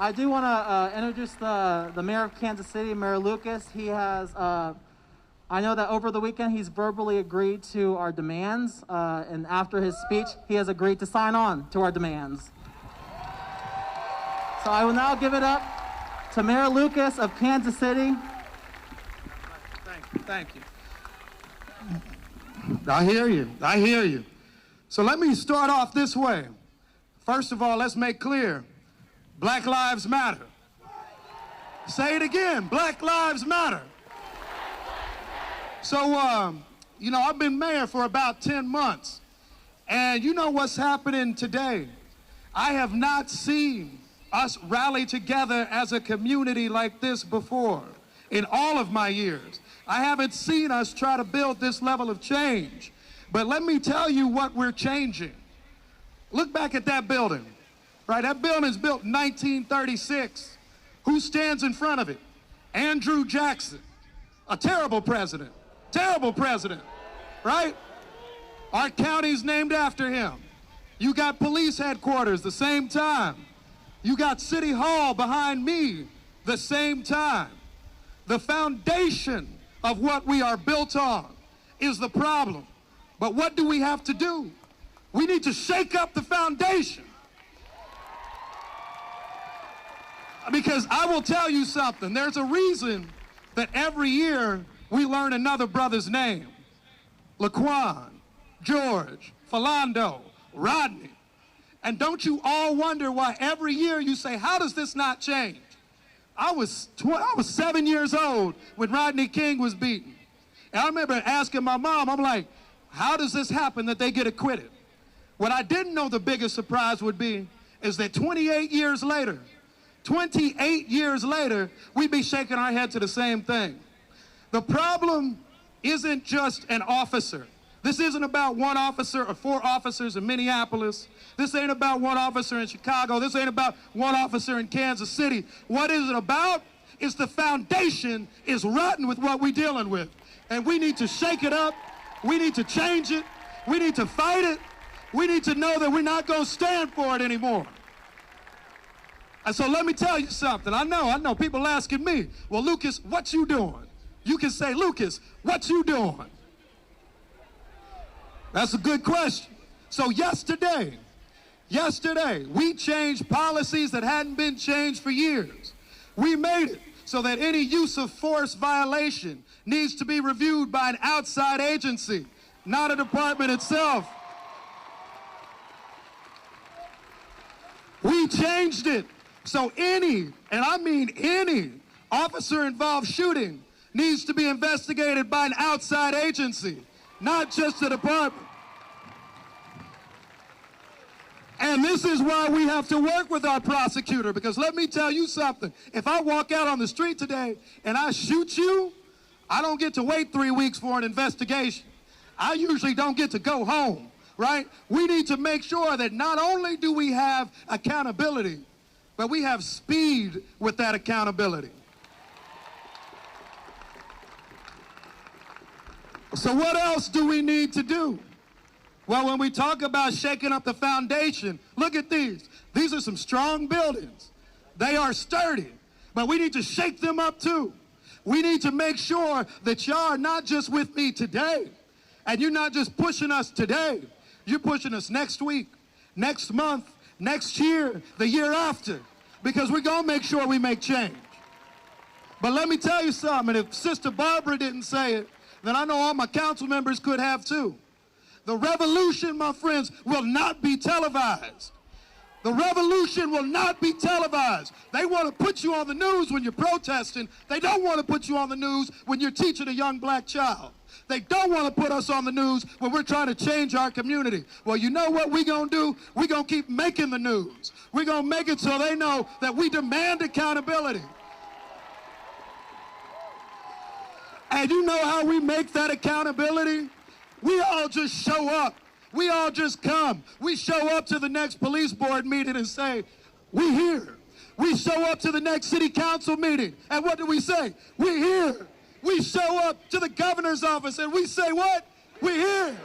I do want to introduce the mayor of Kansas City, Mayor Lucas. He has, I know that over the weekend he's verbally agreed to our demands, and after his speech, he has agreed to sign on to our demands. So I will now give it up to Mayor Lucas of Kansas City. Thank you. I hear you. So let me start off this way. First of all, let's make clear, Black Lives Matter. Say it again, Black Lives Matter. So, I've been mayor for about 10 months, and you know what's happening today. I have not seen us rally together as a community like this before in all of my years. I haven't seen us try to build this level of change. But let me tell you what we're changing. Look back at that building, right? That building's built in 1936. Who stands in front of it? Andrew Jackson, a terrible president, right? Our county's named after him. You got police headquarters the same time. You got City Hall behind me the same time. The foundation of what we are built on is the problem. But what do we have to do? We need to shake up the foundation. Because I will tell you something, there's a reason that every year we learn another brother's name. Laquan, George, Philando, Rodney. And don't you all wonder why every year you say, how does this not change? I was 7 years old when Rodney King was beaten. And I remember asking my mom, I'm like, how does this happen that they get acquitted? What I didn't know the biggest surprise would be is that 28 years later, we'd be shaking our head to the same thing. The problem isn't just an officer. This isn't about one officer or 4 officers in Minneapolis. This ain't about one officer in Chicago. This ain't about one officer in Kansas City. What is it about? Is the foundation is rotten with what we're dealing with. And we need to shake it up. We need to change it. We need to fight it. We need to know that we're not going to stand for it anymore. And so let me tell you something. I know people asking me, well, Lucas, what you doing? You can say, Lucas, what you doing? That's a good question. So yesterday, we changed policies that hadn't been changed for years. We made it so that any use of force violation needs to be reviewed by an outside agency, not a department itself. We changed it so any, and I mean any, officer-involved shooting needs to be investigated by an outside agency, not just the department. And this is why we have to work with our prosecutor, because let me tell you something. If I walk out on the street today and I shoot you, I don't get to wait 3 weeks for an investigation. I usually don't get to go home, right? We need to make sure that not only do we have accountability, but we have speed with that accountability. So what else do we need to do? Well, when we talk about shaking up the foundation, look at these. These are some strong buildings. They are sturdy, but we need to shake them up too. We need to make sure that y'all are not just with me today, and you're not just pushing us today. You're pushing us next week, next month, next year, the year after, because we're going to make sure we make change. But let me tell you something, if Sister Barbara didn't say it, then I know all my council members could have too. The revolution, my friends, will not be televised. The revolution will not be televised. They want to put you on the news when you're protesting. They don't want to put you on the news when you're teaching a young black child. They don't want to put us on the news when we're trying to change our community. Well, you know what we're going to do? We're going to keep making the news. We're going to make it so they know that we demand accountability. And you know how we make that accountability? We all just show up. We all just come. We show up to the next police board meeting and say, we here. We show up to the next city council meeting, and what do we say? We here. We show up to the governor's office, and we say what? We here.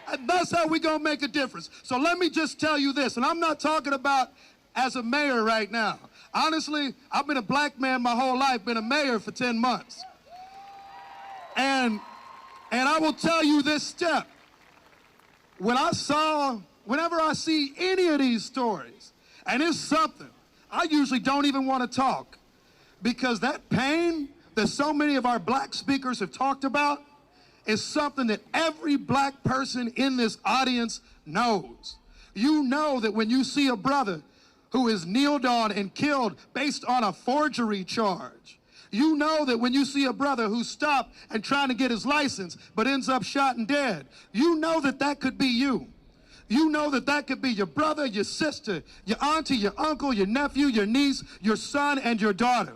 And that's how we're going to make a difference. So let me just tell you this, and I'm not talking about as a mayor right now. Honestly, I've been a black man my whole life, been a mayor for 10 months. And I will tell you this step. Whenever I see any of these stories, and it's something, I usually don't even want to talk, because that pain that so many of our black speakers have talked about is something that every black person in this audience knows. You know that when you see a brother who is kneeled on and killed based on a forgery charge, you know that when you see a brother who's stopped and trying to get his license but ends up shot and dead, you know that that could be you. You know that that could be your brother, your sister, your auntie, your uncle, your nephew, your niece, your son, and your daughter.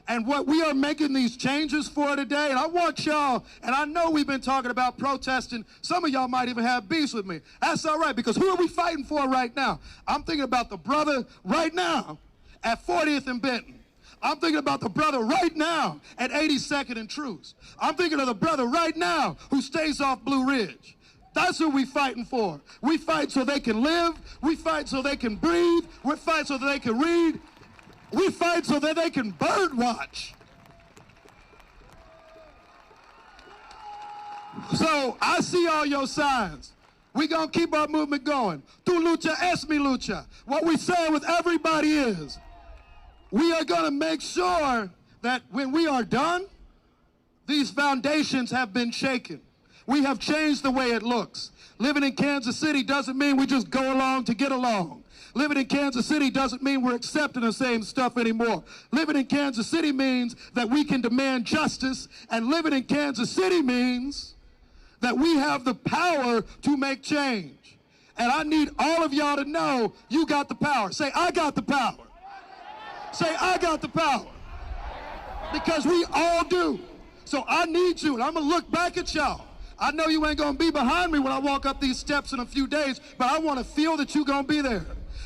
And what we are making these changes for today, and I want y'all, and I know we've been talking about protesting. Some of y'all might even have beefs with me. That's all right, because who are we fighting for right now? I'm thinking about the brother right now at 40th and Benton. I'm thinking about the brother right now at 82nd and Truce. I'm thinking of the brother right now who stays off Blue Ridge. That's who we fighting for. We fight so they can live. We fight so they can breathe. We fight so that they can read. We fight so that they can bird watch. So I see all your signs. We gonna keep our movement going. Tu lucha es mi lucha. What we say with everybody is, we are gonna make sure that when we are done, these foundations have been shaken. We have changed the way it looks. Living in Kansas City doesn't mean we just go along to get along. Living in Kansas City doesn't mean we're accepting the same stuff anymore. Living in Kansas City means that we can demand justice, and living in Kansas City means that we have the power to make change. And I need all of y'all to know you got the power. Say, I got the power. Say, I got the power. Because we all do. So I need you, and I'm going to look back at y'all. I know you ain't going to be behind me when I walk up these steps in a few days, but I want to feel that you're going to be there.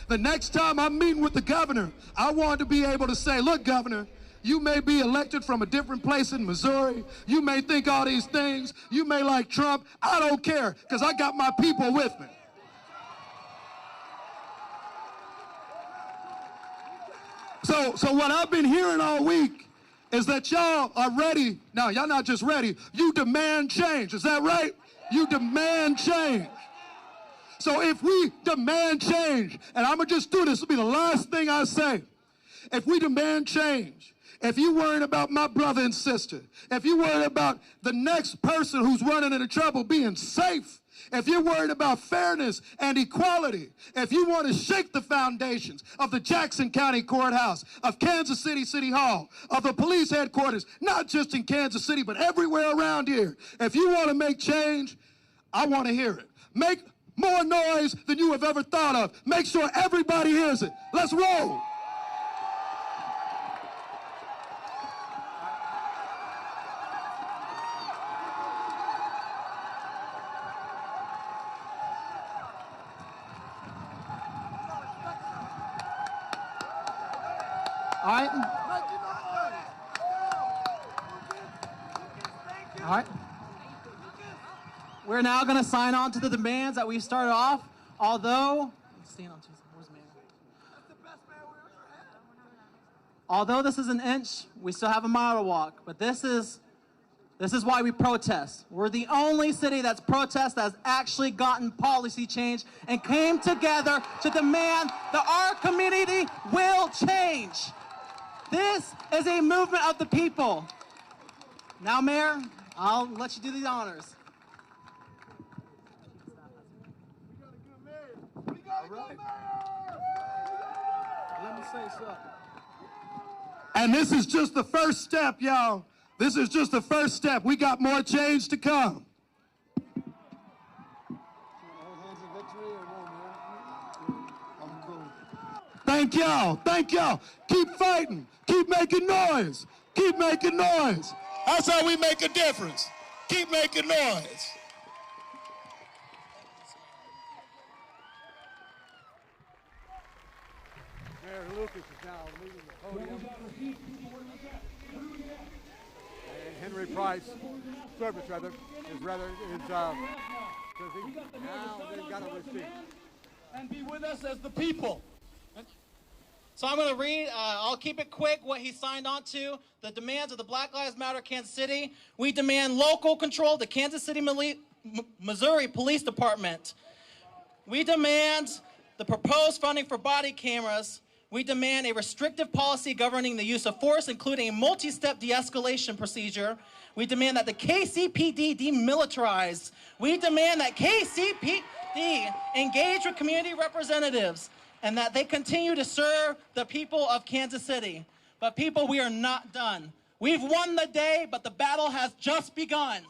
The next time I'm meeting with the governor, I want to be able to say, look, Governor, you may be elected from a different place in Missouri. You may think all these things. You may like Trump. I don't care, because I got my people with me. So what I've been hearing all week is that y'all are ready. Now, y'all not just ready. You demand change. Is that right? You demand change. So if we demand change, and I'm going to just do this, will be the last thing I say. If we demand change, if you're worried about my brother and sister, if you're worried about the next person who's running into trouble being safe, if you're worried about fairness and equality, if you want to shake the foundations of the Jackson County Courthouse, of Kansas City City Hall, of the police headquarters, not just in Kansas City, but everywhere around here, if you want to make change, I want to hear it. Make more noise than you have ever thought of. Make sure everybody hears it. Let's roll. All right. All right. We're now going to sign on to the demands that we started off. Although this is an inch, we still have a mile to walk. But this is why we protest. We're the only city that's has actually gotten policy change and came together to demand that our community will change. This is a movement of the people. Now, Mayor, I'll let you do the honors. Let me say something. And this is just the first step, y'all. This is just the first step. We got more change to come. Thank y'all. Thank y'all. Keep fighting. Keep making noise. Keep making noise. That's how we make a difference. Keep making noise. Mayor Lucas is now leaving the podium. And Henry Price, Service rather, says he now they've got to receive. And be with us as the people. So I'm going to read, I'll keep it quick, what he signed on to. The demands of the Black Lives Matter Kansas City. We demand local control of the Kansas City, Missouri Police Department. We demand the proposed funding for body cameras. We demand a restrictive policy governing the use of force, including a multi-step de-escalation procedure. We demand that the KCPD demilitarize. We demand that KCPD engage with community representatives and that they continue to serve the people of Kansas City. But people, we are not done. We've won the day, but the battle has just begun.